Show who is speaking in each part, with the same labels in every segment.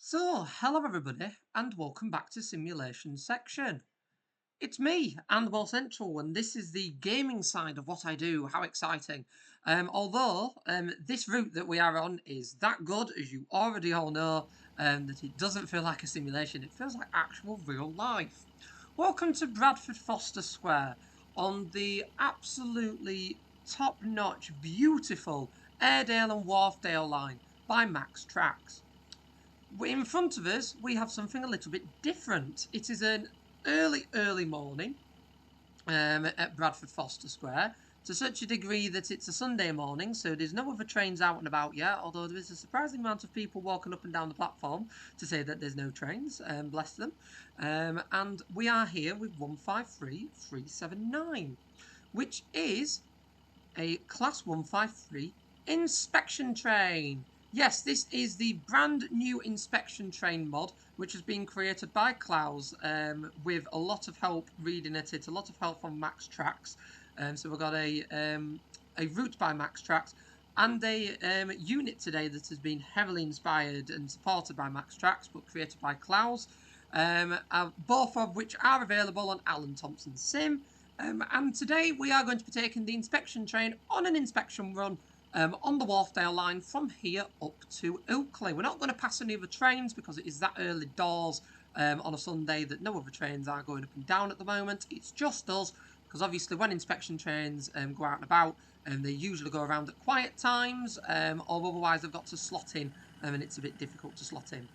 Speaker 1: So, hello everybody, and welcome back to Simulation Section. It's me, Andwell Central, and this is the gaming side of what I do. How exciting. Although this route that we are on is that good, as you already all know, that it doesn't feel like a simulation, it feels like actual real life. Welcome to Bradford Foster Square on the absolutely top-notch, beautiful Airedale and Wharfdale line by Max Tracks. In front of us, we have something a little bit different. It is an early morning at Bradford Foster Square, to such a degree that it's a Sunday morning, so there's no other trains out and about yet, although there is a surprising amount of people walking up and down the platform to say that there's no trains, bless them. And we are here with 153379, which is a Class 153 inspection train. Yes, this is the brand new inspection train mod, which has been created by Klaus with a lot of help reading it. It's a lot of help from Max Tracks. So we've got a route by Max Tracks and a unit today that has been heavily inspired and supported by Max Tracks, but created by Klaus. Both of which are available on Alan Thompson Sim. And today we are going to be taking the inspection train on an inspection run on the Wharfdale line from here up to Ilkley. We're not going to pass any other trains because it is that early doors on a Sunday that no other trains are going up and down at the moment. It's just us, because obviously when inspection trains go out and about, they usually go around at quiet times, or otherwise they've got to slot in, and it's a bit difficult to slot in.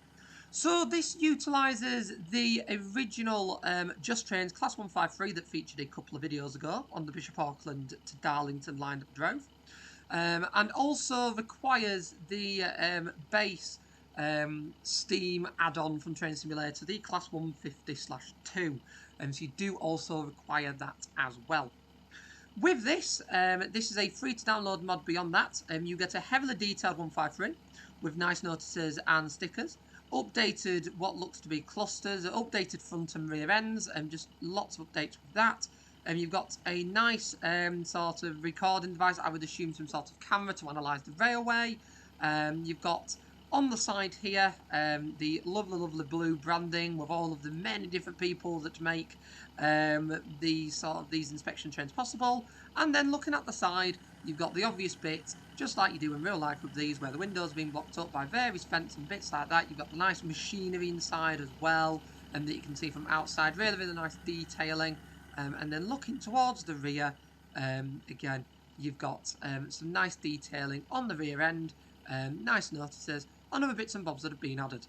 Speaker 1: So this utilises the original Just Trains Class 153 that featured a couple of videos ago on the Bishop Auckland to Darlington line that drove. And also requires the base Steam add-on from Train Simulator, the Class 150/2. So you do also require that as well. With this, this is a free-to-download mod beyond that. You get a heavily detailed 153 with nice notices and stickers. Updated what looks to be clusters, updated front and rear ends, and just lots of updates with that. You've got a nice sort of recording device, I would assume some sort of camera to analyse the railway. You've got on the side here the lovely blue branding with all of the many different people that make these inspection trains possible. And then looking at the side, you've got the obvious bits, just like you do in real life with these, where the windows have been blocked up by various fence and bits like that. You've got the nice machinery inside as well, and that you can see from outside. Really nice detailing. And then looking towards the rear, again, you've got some nice detailing on the rear end, nice notices on other bits and bobs that have been added.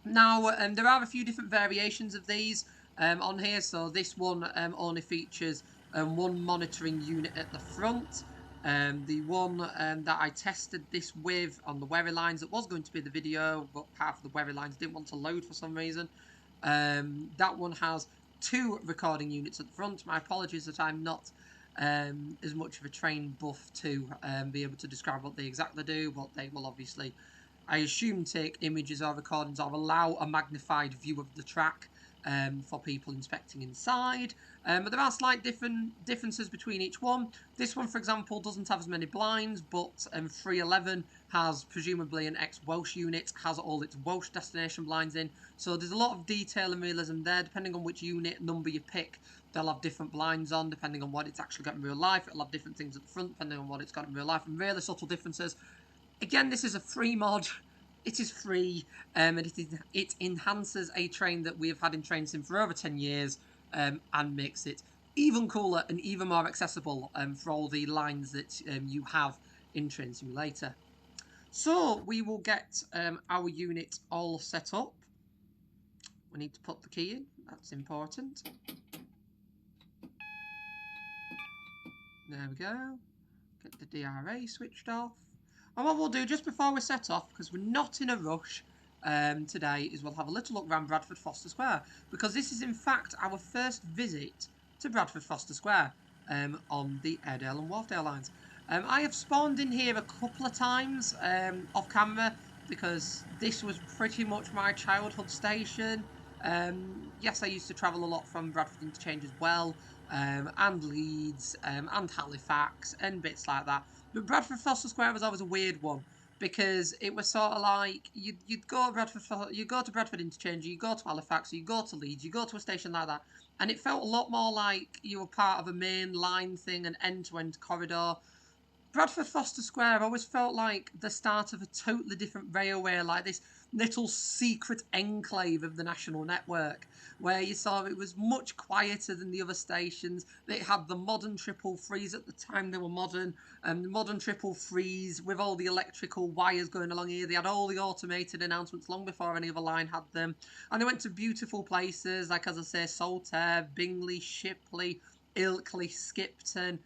Speaker 1: Now, there are a few different variations of these on here. So this one only features one monitoring unit at the front. The one that I tested this with on the Wherry lines, it was going to be the video, but half of the Wherry lines didn't want to load for some reason. That one has 2 recording units at the front. My apologies that I'm not as much of a train buff to be able to describe what they exactly do, but they will obviously, I assume, take images or recordings or allow a magnified view of the track for people inspecting inside. But there are slight differences between each one. This one, for example, doesn't have as many blinds, but 311 has presumably an ex-Welsh unit, has all its Welsh destination blinds in. So there's a lot of detail and realism there. Depending on which unit number you pick, they'll have different blinds on, depending on what it's actually got in real life. It'll have different things at the front, depending on what it's got in real life, and really subtle differences. Again, this is a free mod. It is free, and it enhances a train that we have had in Train Sim for over 10 years, and makes it even cooler and even more accessible for all the lines that you have in Train Simulator. So we will get our unit all set up. We need to put the key in, that's important. There we go. Get the DRA switched off. And what we'll do just before we set off, because we're not in a rush today, is we'll have a little look around Bradford Foster Square, because this is in fact our first visit to Bradford Foster Square on the Airedale and Wharfdale lines. I have spawned in here a couple of times off camera, because this was pretty much my childhood station. Yes, I used to travel a lot from Bradford Interchange as well, and Leeds, and Halifax, and bits like that. But Bradford Foster Square was always a weird one, because it was sort of like you'd go to Bradford Interchange, you go to Halifax, you go to Leeds, you go to a station like that, and it felt a lot more like you were part of a main line thing, an end-to-end corridor. Bradford Foster Square always felt like the start of a totally different railway, like this little secret enclave of the national network, where you saw it was much quieter than the other stations. It had the modern triple threes at the time they were modern, the modern triple threes with all the electrical wires going along here. They had all the automated announcements long before any other line had them, and they went to beautiful places like, as I say, Saltaire, Bingley, Shipley, Ilkley, Skipton,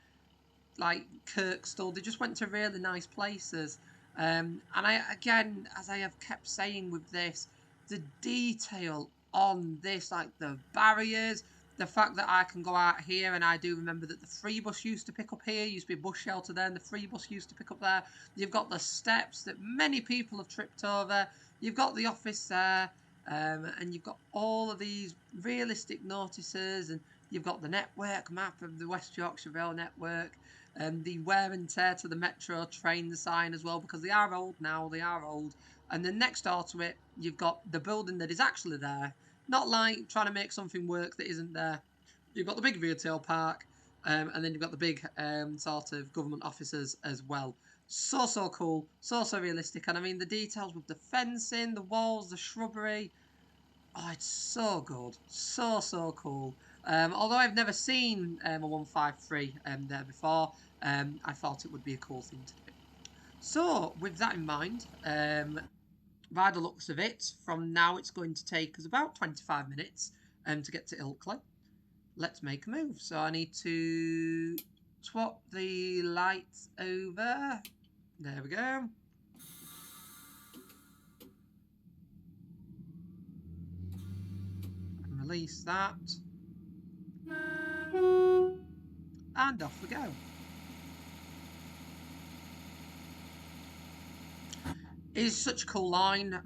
Speaker 1: like Kirkstall. They just went to really nice places. And I, again, as I have kept saying with this, the detail on this, like the barriers, the fact that I can go out here, and I do remember that the free bus used to pick up here, used to be a bus shelter there, and the free bus used to pick up there. You've got the steps that many people have tripped over. You've got the office there, and you've got all of these realistic notices, and you've got the network map of the West Yorkshire Rail Network, and the wear and tear to the metro train sign as well, because they are old now, they are old. And then next door to it, you've got the building that is actually there, not like trying to make something work that isn't there. You've got the big retail park, and then you've got the big sort of government offices as well. So cool, so realistic. And I mean, the details with the fencing, the walls, the shrubbery. Oh, it's so good. So cool. Although I've never seen a 153 there before, I thought it would be a cool thing to do. So, with that in mind, by the looks of it, from now it's going to take us about 25 minutes to get to Ilkley. Let's make a move. So I need to swap the lights over. There we go. Release that. And off we go. It's such a cool line.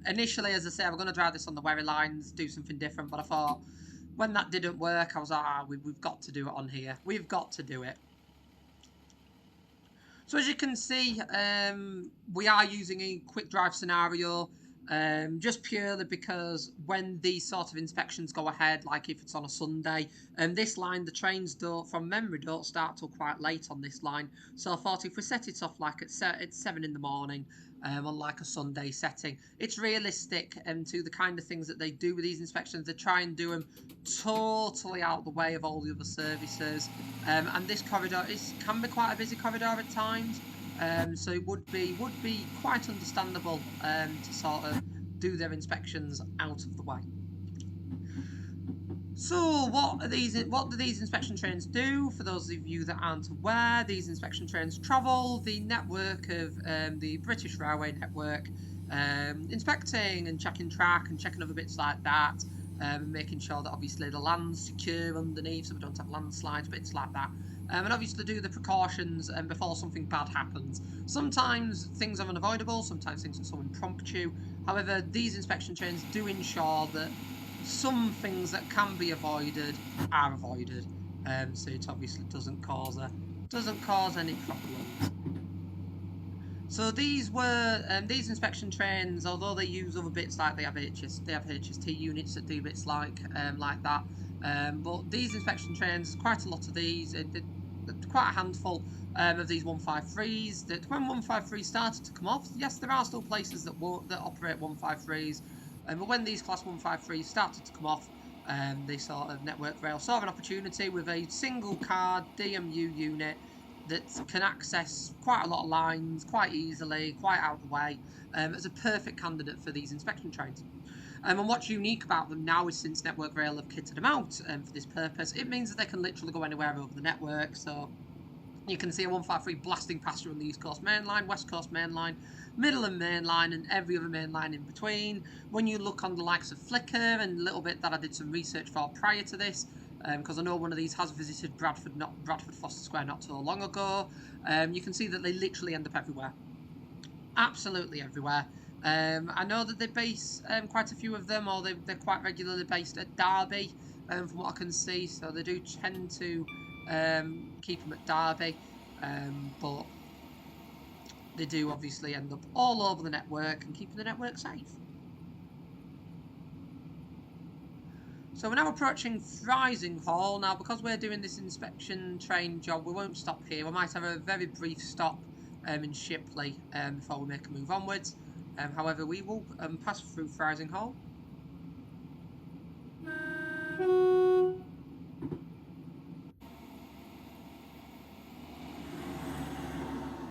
Speaker 1: Initially, as I say, I'm going to drive this on the Wherry lines, do something different, but I thought when that didn't work, I was like, we've got to do it on here. We've got to do it. So as you can see, we are using a quick drive scenario, just purely because when these sort of inspections go ahead, like if it's on a Sunday, this line, the trains from memory, don't start till quite late on this line. So I thought if we set it off like at 7 in the morning, on like a Sunday setting, it's realistic to the kind of things that they do with these inspections. They try and do them totally out the way of all the other services, and this corridor can be quite a busy corridor at times, so it would be quite understandable to sort of do their inspections out of the way. So what do these inspection trains do? For those of you that aren't aware, these inspection trains travel the network of the British Railway network, inspecting and checking track and checking other bits like that, making sure that obviously the land's secure underneath so we don't have landslides, bits like that. And obviously do the precautions before something bad happens. Sometimes things are unavoidable, sometimes things are so impromptu. However, these inspection trains do ensure that some things that can be avoided are avoided, so it obviously doesn't cause any problems. So these inspection trains, although they use other bits like they have HST units that do bits like that, but these inspection trains, quite a lot of these, quite a handful of these 153s. That when 153s started to come off, yes, there are still places that operate 153s. But when these Class 153s started to come off, they sort of Network Rail saw an opportunity with a single card DMU unit that can access quite a lot of lines quite easily, quite out of the way, as a perfect candidate for these inspection trains. And what's unique about them now is since Network Rail have kitted them out for this purpose, it means that they can literally go anywhere over the network. So you can see a 153 blasting past you on the East Coast Main Line, West Coast Main Line, Midland Main Line, and every other main line in between. When you look on the likes of Flickr and a little bit that I did some research for prior to this, because I know one of these has visited Bradford Foster Square not so long ago, you can see that they literally end up everywhere. Absolutely everywhere. I know that they base quite a few of them, or they're quite regularly based at Derby, from what I can see, so they do tend to keep them at Derby, but they do obviously end up all over the network and keeping the network safe. So we're now approaching Frizinghall. Now, because we're doing this inspection train job, we won't stop here. We might have a very brief stop in Shipley before we make a move onwards. However, we will pass through Frizinghall.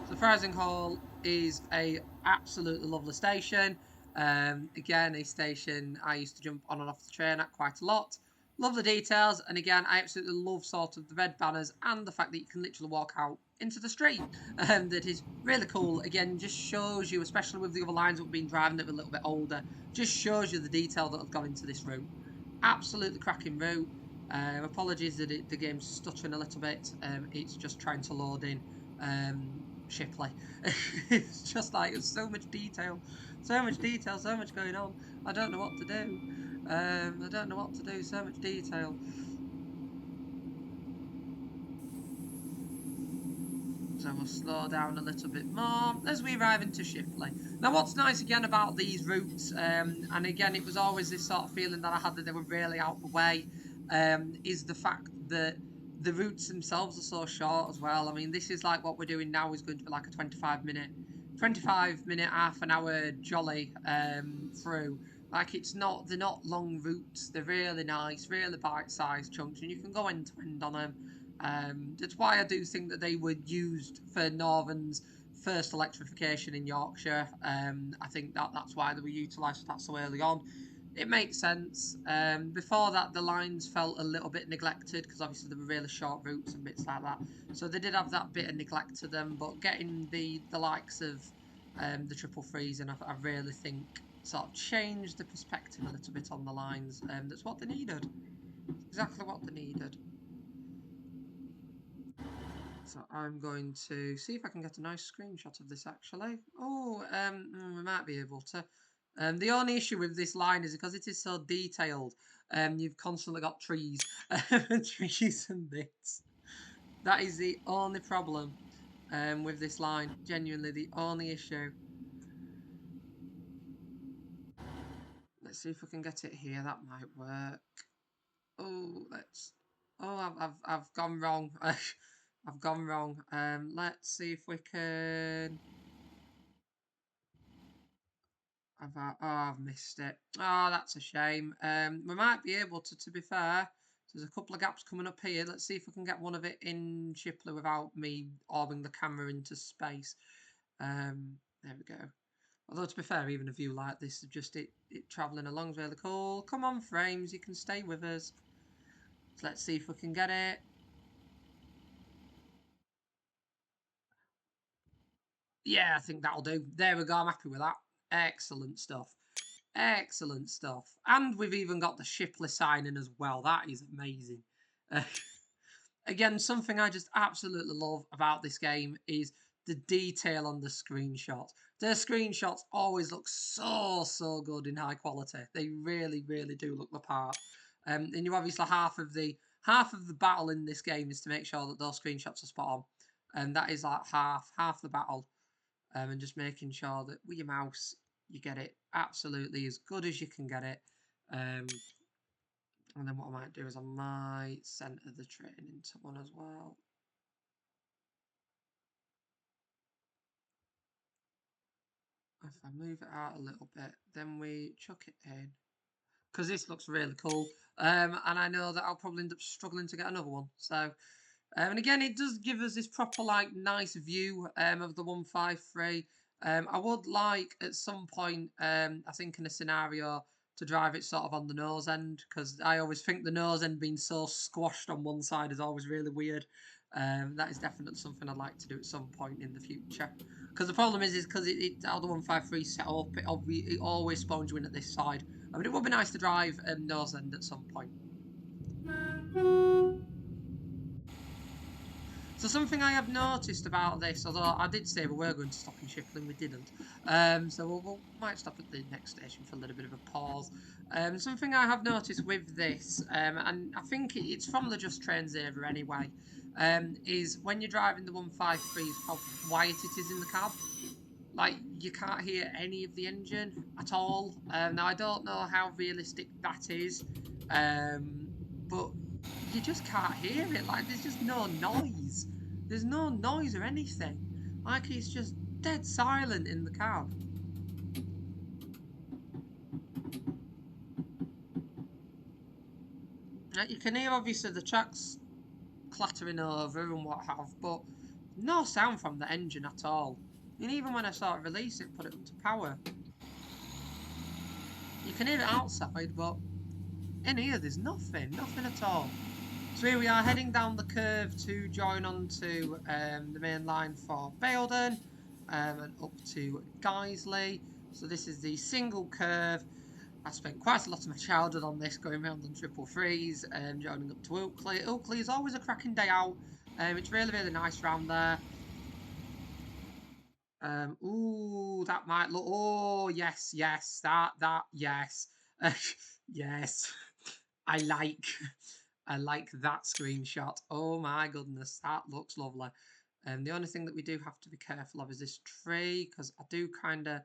Speaker 1: So Frizinghall is a absolutely lovely station. Again, a station I used to jump on and off the train at quite a lot. Love the details, and again, I absolutely love sort of the red banners and the fact that you can literally walk out into the street. That is really cool. Again, just shows you, especially with the other lines that we've been driving that are a little bit older, just shows you the detail that have gone into this route. Absolutely cracking route. Apologies that the game's stuttering a little bit. It's just trying to load in Shipley. It's just like, it's so much detail, so much going on. I don't know what to do. So much detail. So we'll slow down a little bit more as we arrive into Shipley. Now, what's nice again about these routes, and again, it was always this sort of feeling that I had that they were really out of the way, is the fact that the routes themselves are so short as well. I mean, this is like what we're doing now is going to be like a 25 minute, half an hour jolly through. Like, they're not long routes. They're really nice, really bite-sized chunks, and you can go end to end on them. That's why I do think that they were used for Northern's first electrification in Yorkshire. I think that's why they were utilised that so early on. It makes sense. Before that, the lines felt a little bit neglected because obviously there were really short routes and bits like that. So they did have that bit of neglect to them. But getting the likes of the 333s, and I really think sort of changed the perspective a little bit on the lines. That's what they needed. Exactly what they needed. So I'm going to see if I can get a nice screenshot of this actually. Oh, we might be able to. The only issue with this line is because it is so detailed. You've constantly got trees, trees and bits. That is the only problem with this line. Genuinely, the only issue. Let's see if we can get it here. That might work. Oh, let's. Oh, I've gone wrong. I've gone wrong. Let's see if we can. I've missed it. Oh, that's a shame. We might be able to be fair. There's a couple of gaps coming up here. Let's see if we can get one of it in Shipley without me orbing the camera into space. There we go. Although, to be fair, even a view like this, just it travelling along is really cool. Come on, frames, you can stay with us. So let's see if we can get it. Yeah, I think that'll do. There we go. I'm happy with that. Excellent stuff. Excellent stuff. And we've even got the Shipley signing as well. That is amazing. Again, something I just absolutely love about this game is the detail on the screenshots. The screenshots always look so good in high quality. They really do look the part. And you obviously half of the battle in this game is to make sure that those screenshots are spot on. And that is like half the battle. And just making sure that with your mouse you get it absolutely as good as you can get it. And then what I might do is I might centre the train into one as well. If I move it out a little bit, then we chuck it in. Because this looks really cool. And I know that I'll probably end up struggling to get another one. So, and again, it does give us this proper, like, nice view of the 153. I would like, at some point, I think in a scenario, to drive it sort of on the nose end, because I always think the nose end being so squashed on one side is always really weird. That is definitely something I'd like to do at some point in the future. Because the problem is because how the 153 set up, it always spawns you in at this side. I mean, it would be nice to drive nose end at some point. So something I have noticed about this, although I did say we were going to stop in Shipley and we didn't, so we might stop at the next station for a little bit of a pause. Something I have noticed with this, and I think it's from the Just Trains era anyway, is when you're driving the 153s, how quiet it is in the cab. Like, you can't hear any of the engine at all. Now, I don't know how realistic that is, but you just can't hear it. Like, there's just no noise. There's no noise or anything. Like, it's just dead silent in the cab. You can hear, obviously, the tracks clattering over and what have, but no sound from the engine at all. And even when I sort of release it, put it into power, you can hear it outside, but in here there's nothing at all. So here we are heading down the curve to join onto the main line for Baildon and up to Guiseley. So this is the single curve. I spent quite a lot of my childhood on this, going around on 333s and joining up to Oakley. Oakley is always a cracking day out. It's really, really nice round there. Ooh, that might look. Oh, yes, yes, that, yes, yes. I like, I like that screenshot. Oh my goodness, that looks lovely. The only thing that we do have to be careful of is this tree, because I kind of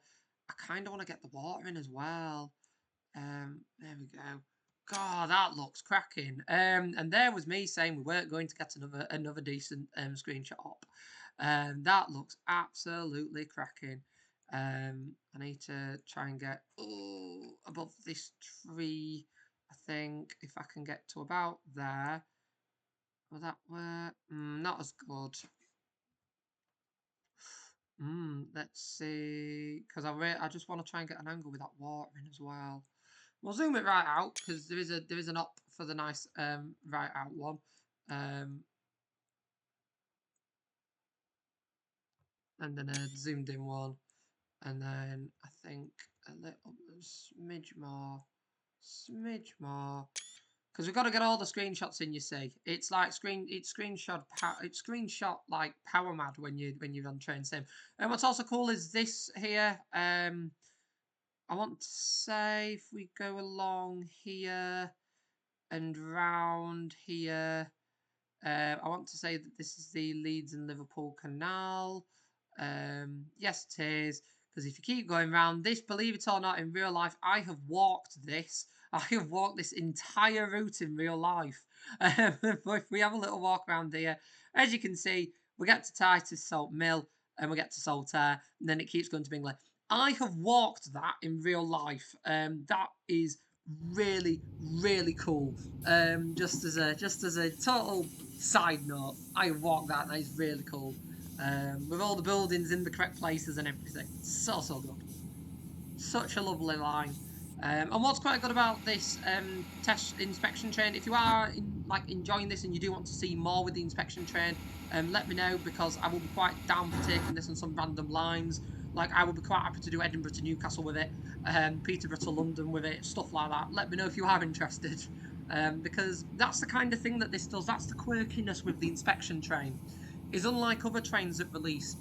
Speaker 1: want to get the water in as well. There we go. God, that looks cracking. And there was me saying we weren't going to get another decent screenshot up. That looks absolutely cracking. I need to try and get above this tree. I think if I can get to about there. Will that work? Not as good. Let's see. Because I just want to try and get an angle with that water in as well. We'll zoom it right out because there is an op for the nice right out one. And then a zoomed in one. And then I think a little smidge more. Because we've got to get all the screenshots in, you see. It's like screenshot like Power Mad when you're on Train Sim. And what's also cool is this here. I want to say if we go along here and round here, I want to say that this is the Leeds and Liverpool Canal. Yes, it is. Because if you keep going round this, believe it or not, in real life, I have walked this. I have walked this entire route in real life. But if we have a little walk around here, as you can see, we get to Titus Salt Mill and we get to Saltaire, and then it keeps going to Bingley. I have walked that in real life. That is really, really cool. Just as a total side note, I walked that, and that is really cool. With all the buildings in the correct places and everything. So good. Such a lovely line. And what's quite good about this test inspection train, if you are enjoying this and you do want to see more with the inspection train, let me know, because I will be quite down for taking this on some random lines. Like, I will be quite happy to do Edinburgh to Newcastle with it, Peterborough to London with it, stuff like that. Let me know if you are interested, because that's the kind of thing that this does. That's the quirkiness with the inspection train. Is unlike other trains that release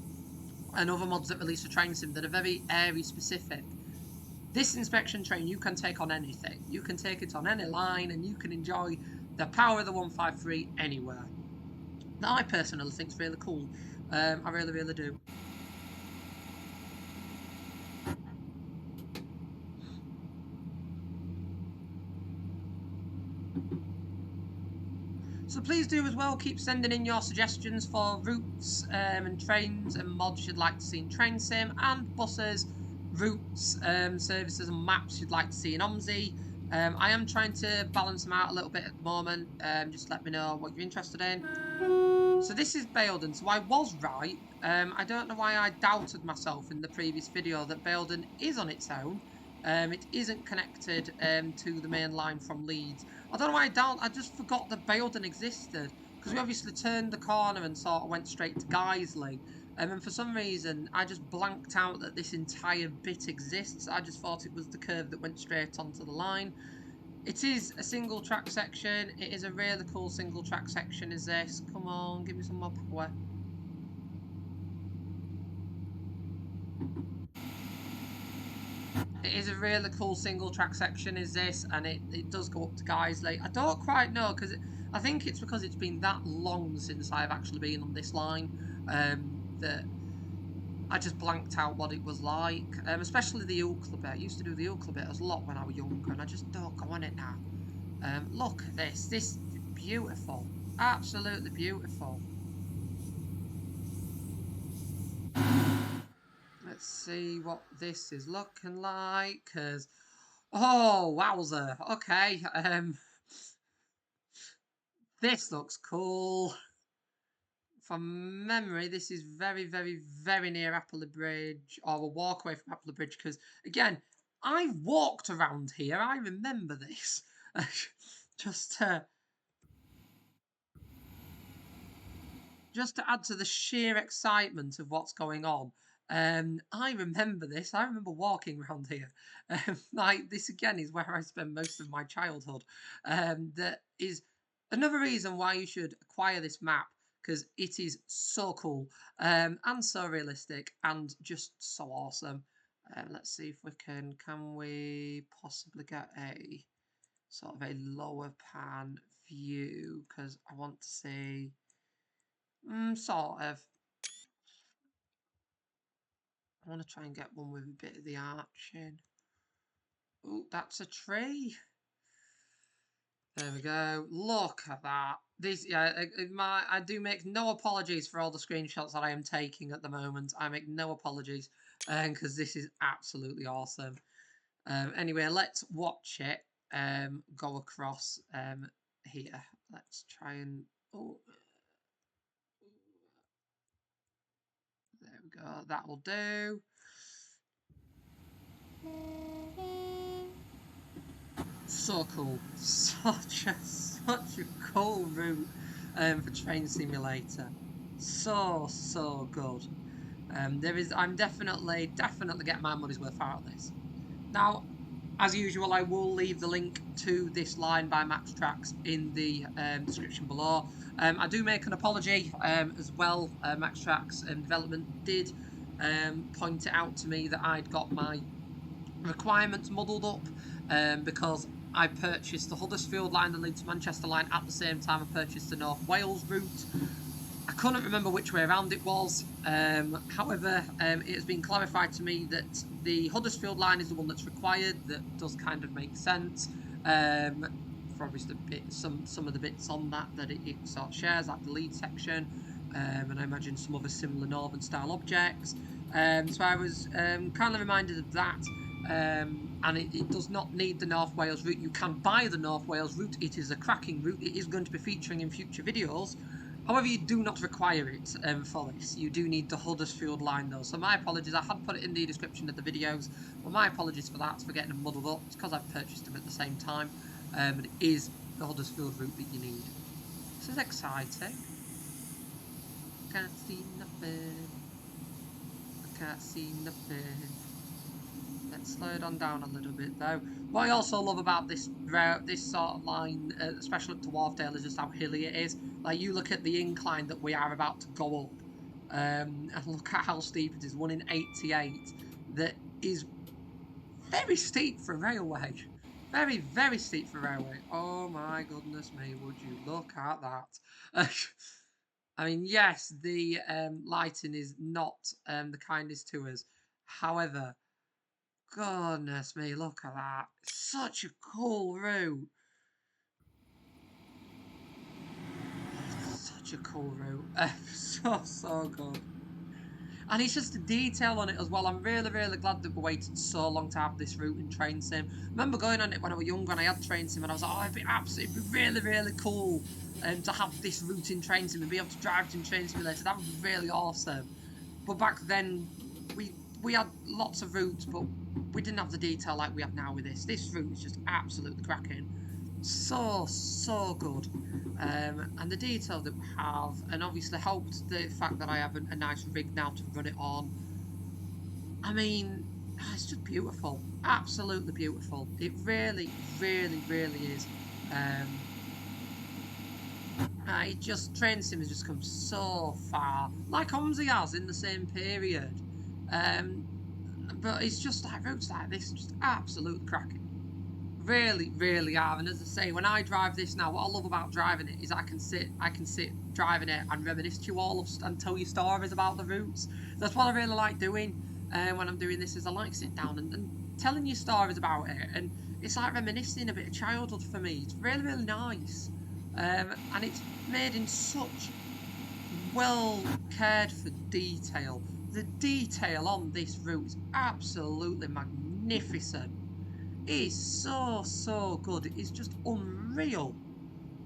Speaker 1: and other mods that release for Train Sim that are very area specific. This inspection train you can take on anything. You can take it on any line and you can enjoy the power of the 153 anywhere. Now, I personally think it's really cool. I really, really do. So please do as well keep sending in your suggestions for routes and trains and mods you'd like to see in Train Sim, and buses, routes, services and maps you'd like to see in OMSI. I am trying to balance them out a little bit at the moment. Just let me know what you're interested in. So this is Baildon. So I was right. I don't know why I doubted myself in the previous video that Baildon is on its own. It isn't connected to the main line from Leeds. I don't know why I just forgot that Baildon existed, because we obviously turned the corner and sort of went straight to Guiseley. And for some reason, I just blanked out that this entire bit exists. I just thought it was the curve that went straight onto the line. It is a single track section. It is a really cool single track section, is this. Come on, give me some more power. It is a really cool single track section, is this, and it does go up to Guiseley. I don't quite know, because I think it's because it's been that long since I've actually been on this line that I just blanked out what it was like, especially the Oakley bit. I used to do the Oakley bit a lot when I was younger, and I just don't go on it now. Look at this. This is beautiful. Absolutely beautiful. Let's see what this is looking like, because... Oh, wowzer. Okay, this looks cool. From memory, this is very, very, very near Appley Bridge, or a walk away from Appley Bridge, because, again, I've walked around here. I remember this. Just to add to the sheer excitement of what's going on. I remember this. I remember walking around here. Like, this again is where I spent most of my childhood. That is another reason why you should acquire this map, because it is so cool, and so realistic, and just so awesome. Let's see if we can we possibly get a sort of a lower pan view, because I want to see, sort of. I want to try and get one with a bit of the arching. Oh, that's a tree. There we go. Look at that. This, yeah, I do make no apologies for all the screenshots that I am taking at the moment. I make no apologies, because this is absolutely awesome. Anyway, let's watch it go across here. Let's try and... Oh, there we go. That'll do. So cool. Such a cool route for Train Simulator. So good. I'm definitely getting my money's worth out of this. Now, as usual, I will leave the link to this line by Maxtrax in the description below. I do make an apology as well. Maxtrax Development did point it out to me that I'd got my requirements muddled up because I purchased the Huddersfield line, the Leeds to Manchester line, at the same time I purchased the North Wales route. I couldn't remember which way around it was. However, it has been clarified to me that the Huddersfield line is the one that's required. That does kind of make sense. For obviously some of the bits on that it sort of shares, like the lead section, and I imagine some other similar northern style objects. So I was kind of reminded of that. And it does not need the North Wales route. You can buy the North Wales route. It is a cracking route. It is going to be featuring in future videos. However, you do not require it for this. You do need the Huddersfield line though. So my apologies. I had put it in the description of the videos. Well, my apologies for that, for getting them muddled up. It's because I've purchased them at the same time. But it is the Huddersfield route that you need. This is exciting. Can't see nothing. I can't see nothing. Let's slow it on down a little bit though. What I also love about this sort of line, especially up to Wharfdale, is just how hilly it is. Like, you look at the incline that we are about to go up, and look at how steep it is, 1 in 88. That is very steep for a railway. Very, very steep for a railway. Oh my goodness me, would you look at that. I mean, yes, the lighting is not the kindest to us. However, goodness me, look at that. Such a cool route. Such a cool route. So good. And it's just the detail on it as well. I'm really glad that we waited so long to have this route in Train Sim. I remember going on it when I was younger and I had Train Sim and I was like, oh, it'd be really cool to have this route in Train Sim and be able to drive it in Train Simulator. That would be really awesome. But back then, we had lots of routes, but we didn't have the detail like we have now with this. This route is just absolutely cracking. So good. And the detail that we have, and obviously helped the fact that I have a nice rig now to run it on. I mean, it's just beautiful. Absolutely beautiful. It really is. Train Sim has just come so far. Like OMSI has in the same period. But it's just like routes like this, just absolutely cracking. Really, really are. And as I say, when I drive this now, what I love about driving it is I can sit driving it and reminisce to you all and tell you stories about the routes. That's what I really like doing when I'm doing this, is I like sitting down and telling you stories about it. And it's like reminiscing a bit of childhood for me. It's really, really nice. And it's made in such well cared for detail. The detail on this route is absolutely magnificent. It is so good. It is just unreal.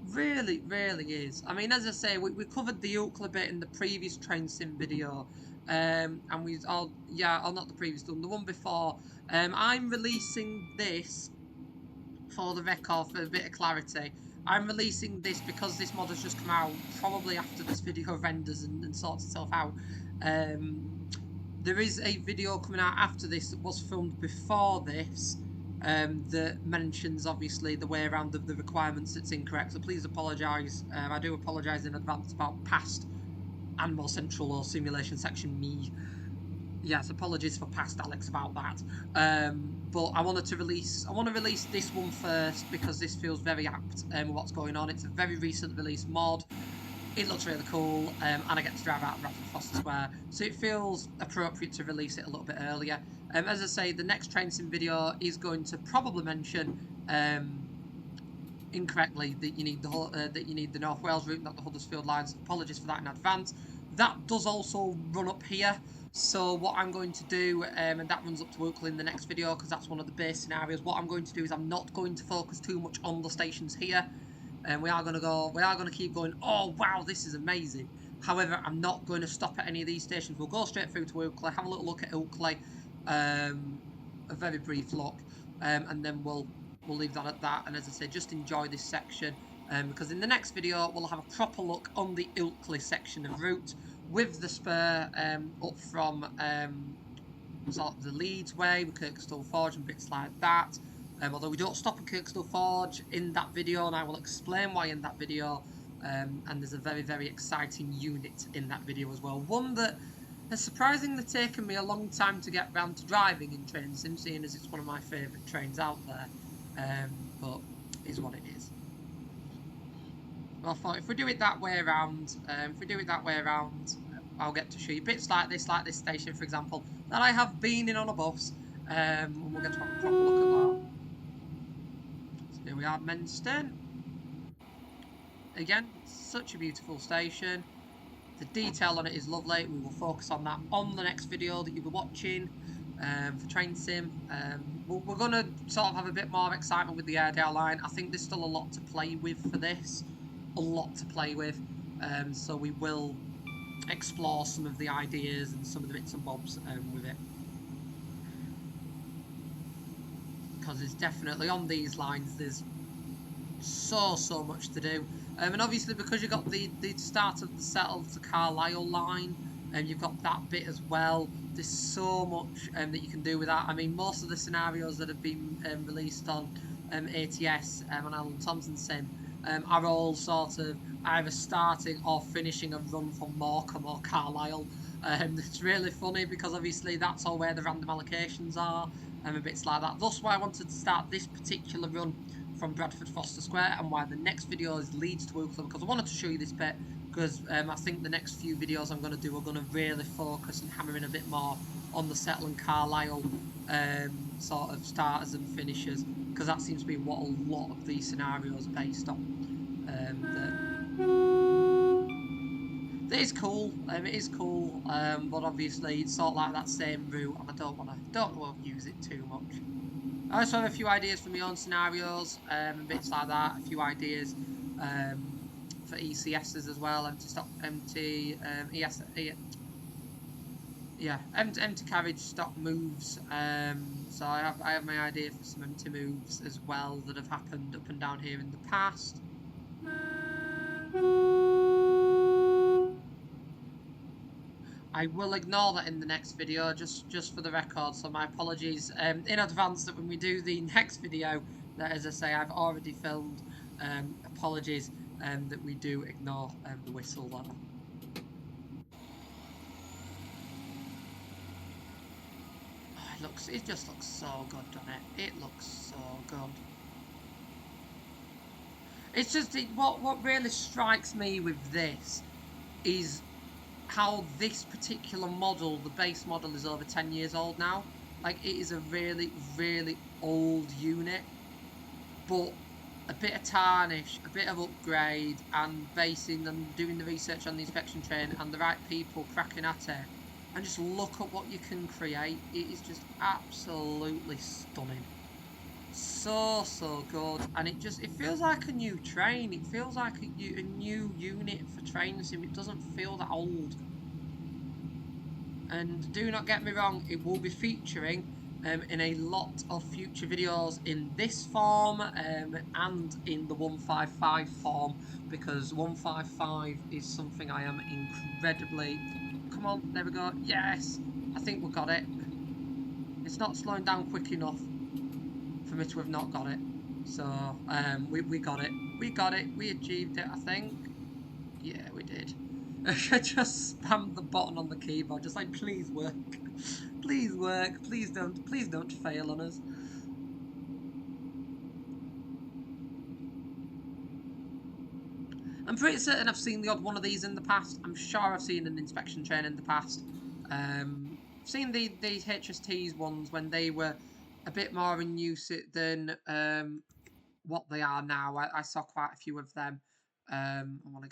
Speaker 1: Really, really is. I mean, as I say, we covered the Oakley bit in the previous train sim video. And we all, yeah, oh, not the previous one, the one before. I'm releasing this for the record for a bit of clarity. I'm releasing this because this mod has just come out, probably after this video renders and sorts itself out. There is a video coming out after this that was filmed before this, that mentions obviously the way around the requirements that's incorrect, so please apologise. I do apologise in advance about past Animal Central or Simulation Section me. Yes, apologies for past Alex about that. But I want to release this one first because this feels very apt with what's going on. It's a very recent release mod. It looks really cool, and I get to drive out of Bradford Foster Square, so it feels appropriate to release it a little bit earlier. As I say, the next train sim video is going to probably mention incorrectly that you need the North Wales route, not the Huddersfield lines. Apologies for that in advance. That does also run up here. So what I'm going to do, and that runs up to Oakley in the next video because that's one of the base scenarios. What I'm going to do is I'm not going to focus too much on the stations here. And we are going to keep going, oh wow, this is amazing. However, I'm not going to stop at any of these stations. We'll go straight through to Oakley, have a little look at Oakley, a very brief look, and then we'll leave that at that. And as I say, just enjoy this section, because in the next video we'll have a proper look on the Oakley section of route with the spur up from sort of the Leeds way with Kirkstall Forge and bits like that. Although we don't stop at Kirkstall Forge in that video, and I will explain why in that video. And there's a very, very exciting unit in that video as well. One that has surprisingly taken me a long time to get round to driving in Train Sim, seeing as it's one of my favourite trains out there. But it is what it is. Well, I thought if we do it that way around, I'll get to show you bits like this station, for example, that I have been in on a bus. And we're going to have a proper look at that. So here we are, Menston. Again, such a beautiful station. The detail on it is lovely. We will focus on that on the next video that you'll be watching for Train Sim. We're going to sort of have a bit more excitement with the Airedale line. I think there's still a lot to play with for this. A lot to play with. So we will explore some of the ideas and some of the bits and bobs with it. Because there's definitely, on these lines, there's so much to do. And obviously because you've got the start of the Settle to Carlisle line, and you've got that bit as well, there's so much that you can do with that. I mean, most of the scenarios that have been released on ATS on Alan Thompson's sim are all sort of either starting or finishing a run from Morecambe or Carlisle. It's really funny because obviously that's all where the random allocations are and bits like that. That's why I wanted to start this particular run from Bradford Foster Square, and why the next video is Leeds to Oakley, because I wanted to show you this bit, because I think the next few videos I'm going to do are going to really focus and hammer in a bit more on the Settle and Carlisle sort of starters and finishers, because that seems to be what a lot of these scenarios are based on. It is cool, it is cool, but obviously it's sort of like that same route, and I don't want to use it too much. I also have a few ideas for my own scenarios and bits like that. A few ideas for ECSs as well, empty carriage stock moves. So I have my idea for some empty moves as well that have happened up and down here in the past. I will ignore that in the next video, just for the record, so my apologies in advance that when we do the next video, that, as I say, I've already filmed. Apologies that we do ignore the whistle there. Oh, it just looks so good, doesn't it? It looks so good. It's just what really strikes me with this is how this particular model, the base model, is over 10 years old now. Like, it is a really, really old unit, but a bit of tarnish, a bit of upgrade, and basing and doing the research on the inspection train and the right people cracking at it, and just look at what you can create. It is just absolutely stunning. So good, and it feels like a new train. It feels like a new unit for Train Sim. It doesn't feel that old. And do not get me wrong, it will be featuring in a lot of future videos in this form and in the 155 form, because 155 is something I am incredibly... Come on, there we go. Yes, I think we got it. It's not slowing down quick enough for me to have not got it. So we got it. We got it. We achieved it, I think. Yeah, we did. I just spammed the button on the keyboard, just like, please work. Please work. Please don't fail on us. I'm pretty certain I've seen the odd one of these in the past. I'm sure I've seen an inspection train in the past. I've seen the HSTs ones when they were a bit more in use than what they are now. I saw quite a few of them. I want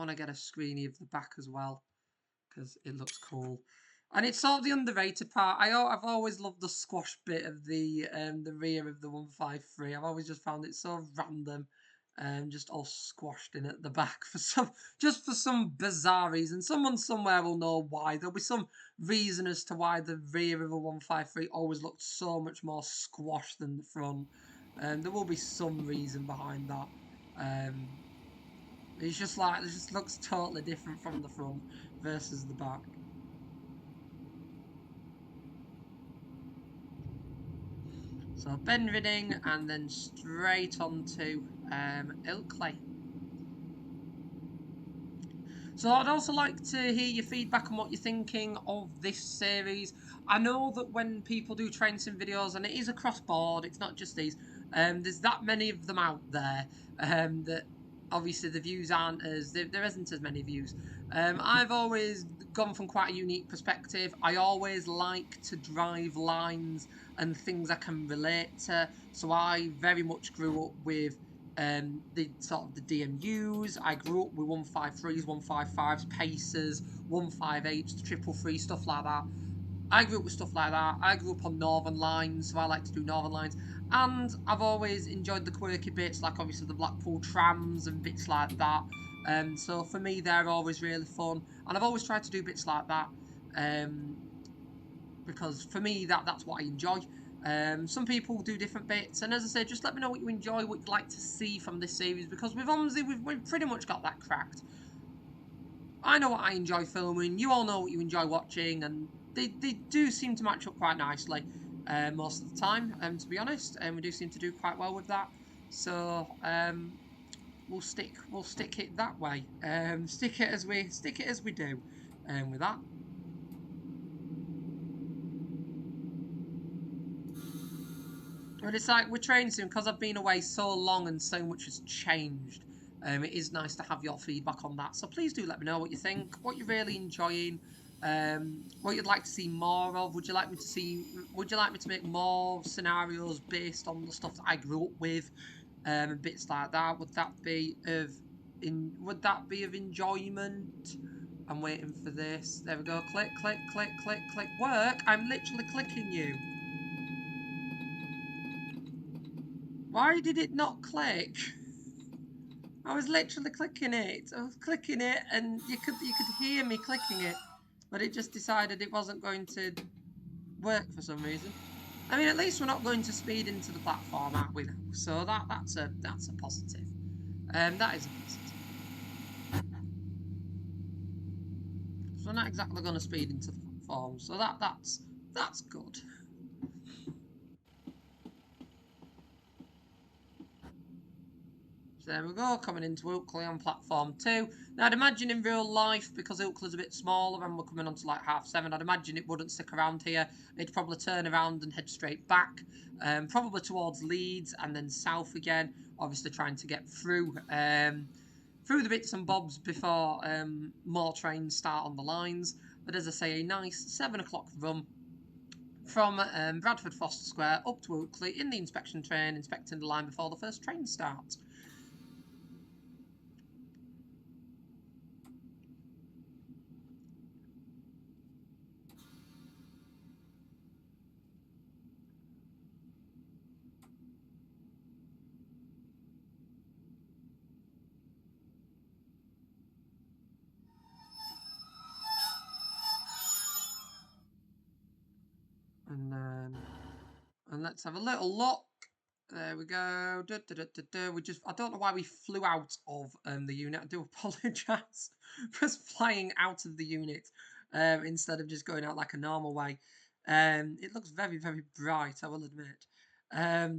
Speaker 1: to get a screeny of the back as well, because it looks cool. And it's sort of the underrated part. I've always loved the squash bit of the rear of the 153. I've always just found it so random, just all squashed in at the back for some bizarre reason. Someone somewhere will know why. There'll be some reason as to why the rear of a 153 always looked so much more squashed than the front. There will be some reason behind that. It's just like, it just looks totally different from the front versus the back. So Benviding and then straight on to Ilkley. So I'd also like to hear your feedback on what you're thinking of this series. I know that when people do train sim videos, and it is across board, it's not just these, there's that many of them out there that obviously the views aren't as... there isn't as many views. I've always gone from quite a unique perspective. I always like to drive lines and things I can relate to. So I very much grew up with the sort of the DMUs. I grew up with 153s, 155s, Pacers, 158s, 333, stuff like that. I grew up with stuff like that. I grew up on Northern lines, so I like to do Northern lines. And I've always enjoyed the quirky bits, like obviously the Blackpool trams and bits like that. So for me, they're always really fun. And I've always tried to do bits like that. Because for me, that's what I enjoy. Some people do different bits, and as I said, just let me know what you enjoy, what you'd like to see from this series, because with OMSI, we've pretty much got that cracked. I know what I enjoy filming, you all know what you enjoy watching, and they do seem to match up quite nicely most of the time, to be honest, and we do seem to do quite well with that. So we'll stick it that way. Stick it as we do with that. And it's like, we're training soon, because I've been away so long and so much has changed. It is nice to have your feedback on that. So please do let me know what you think, what you're really enjoying, what you'd like to see more of. Would you like me to make more scenarios based on the stuff that I grew up with, and bits like that? Would that be of enjoyment? I'm waiting for this. There we go. Click, click, click, click, click. Work. I'm literally clicking you. Why did it not click? I was literally clicking it. I was clicking it, and you could hear me clicking it, but it just decided it wasn't going to work for some reason. I mean, at least we're not going to speed into the platform, aren't we? Now? So that's a positive. That is a positive. So we're not exactly going to speed into the platform. So that's good. So there we go, coming into Oakley on platform 2. Now I'd imagine in real life, because Oakley's a bit smaller and we're coming on to like 7:30, I'd imagine it wouldn't stick around here. It'd probably turn around and head straight back, probably towards Leeds and then south again, obviously trying to get through the bits and bobs before more trains start on the lines. But as I say, a nice 7 o'clock run from Bradford Foster Square up to Oakley in the inspection train, inspecting the line before the first train starts. And let's have a little look. There we go. I don't know why we flew out of the unit. I do apologise for us flying out of the unit instead of just going out like a normal way. It looks very, very bright, I will admit.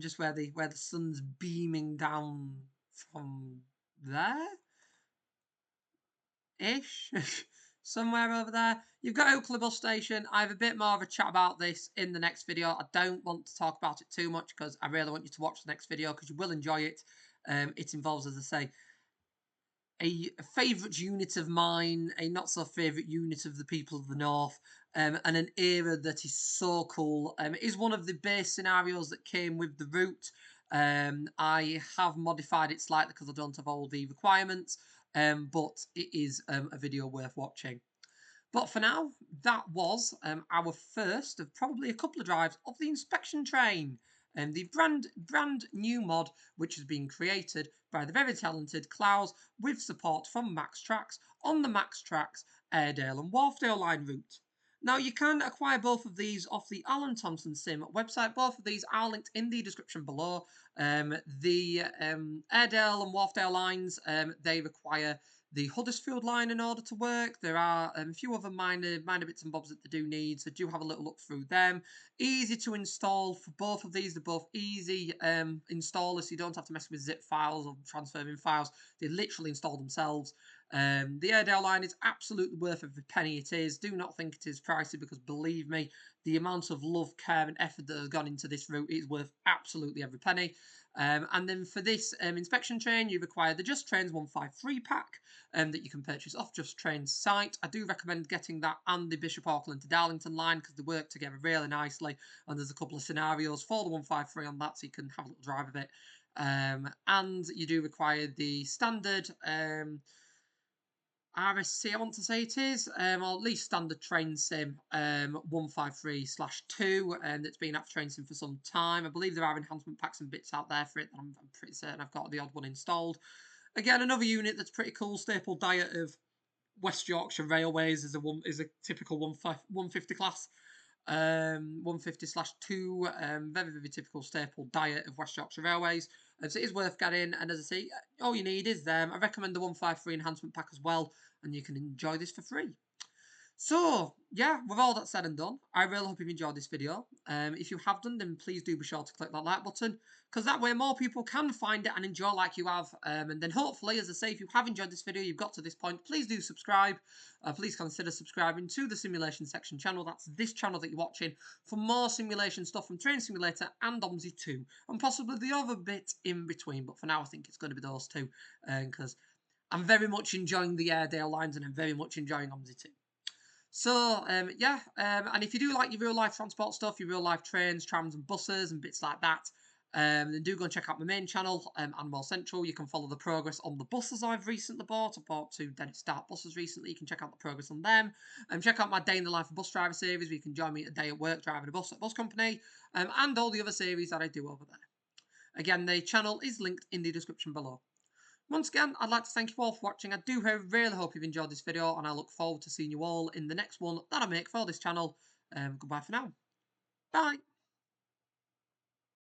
Speaker 1: Just where the sun's beaming down from there ish. Somewhere over there. You've got Oakley Bus Station. I have a bit more of a chat about this in the next video. I don't want to talk about it too much because I really want you to watch the next video because you will enjoy it. It involves, as I say, a favourite unit of mine, a not so favourite unit of the people of the North, and an era that is so cool. It is one of the base scenarios that came with the route. I have modified it slightly because I don't have all the requirements, but it is a video worth watching. But for now, that was our first of probably a couple of drives of the inspection train, and the brand new mod which has been created by the very talented Klaus with support from Max Tracks on the Max Tracks Airedale and Wharfdale line route. Now you can acquire both of these off the Alan Thompson Sim website. Both of these are linked in the description below. The Airedale and Wharfdale lines, they require the Huddersfield line in order to work. There are a few other minor bits and bobs that they do need, so do have a little look through them. Easy to install for both of these. They're both easy installers, so you don't have to mess with zip files or transferring files. They literally install themselves. The Airedale line is absolutely worth every penny it is. Do not think it is pricey because believe me, the amount of love, care and effort that has gone into this route is worth absolutely every penny. And then for this inspection train, you require the Just Trains 153 pack that you can purchase off Just Trains site. I do recommend getting that and the Bishop Auckland to Darlington line because they work together really nicely. And there's a couple of scenarios for the 153 on that, so you can have a little drive of it. And you do require the standard RSC, I want to say it is, or at least standard train sim 153/2, and it's been out for train sim for some time. I believe there are enhancement packs and bits out there for it. I'm pretty certain I've got the odd one installed. Again, another unit that's pretty cool. Staple diet of West Yorkshire Railways is a typical 150 class. 150/2, very, very typical staple diet of West Yorkshire Railways. So it is worth getting, and as I say, all you need is them. I recommend the 153 enhancement pack as well, and you can enjoy this for free. So, yeah, with all that said and done, I really hope you've enjoyed this video. If you have done, then please do be sure to click that like button, because that way more people can find it and enjoy like you have. And then hopefully, as I say, if you have enjoyed this video, you've got to this point, please do subscribe. Please consider subscribing to the Simulation Section channel. That's this channel that you're watching for more simulation stuff from Train Simulator and OMSI 2, and possibly the other bit in between. But for now, I think it's going to be those two, because I'm very much enjoying the Airedale lines and I'm very much enjoying OMSI 2. So, and if you do like your real life transport stuff, your real life trains, trams and buses and bits like that, then do go and check out my main channel, Animal Central. You can follow the progress on the buses I've recently bought. I bought 2 Dennis Start buses recently. You can check out the progress on them. Check out my Day in the Life of Bus Driver series, where you can join me a day at work driving a bus at a bus company, and all the other series that I do over there. Again, the channel is linked in the description below. Once again, I'd like to thank you all for watching. I do really hope you've enjoyed this video, and I look forward to seeing you all in the next one that I make for this channel. Goodbye for now. Bye.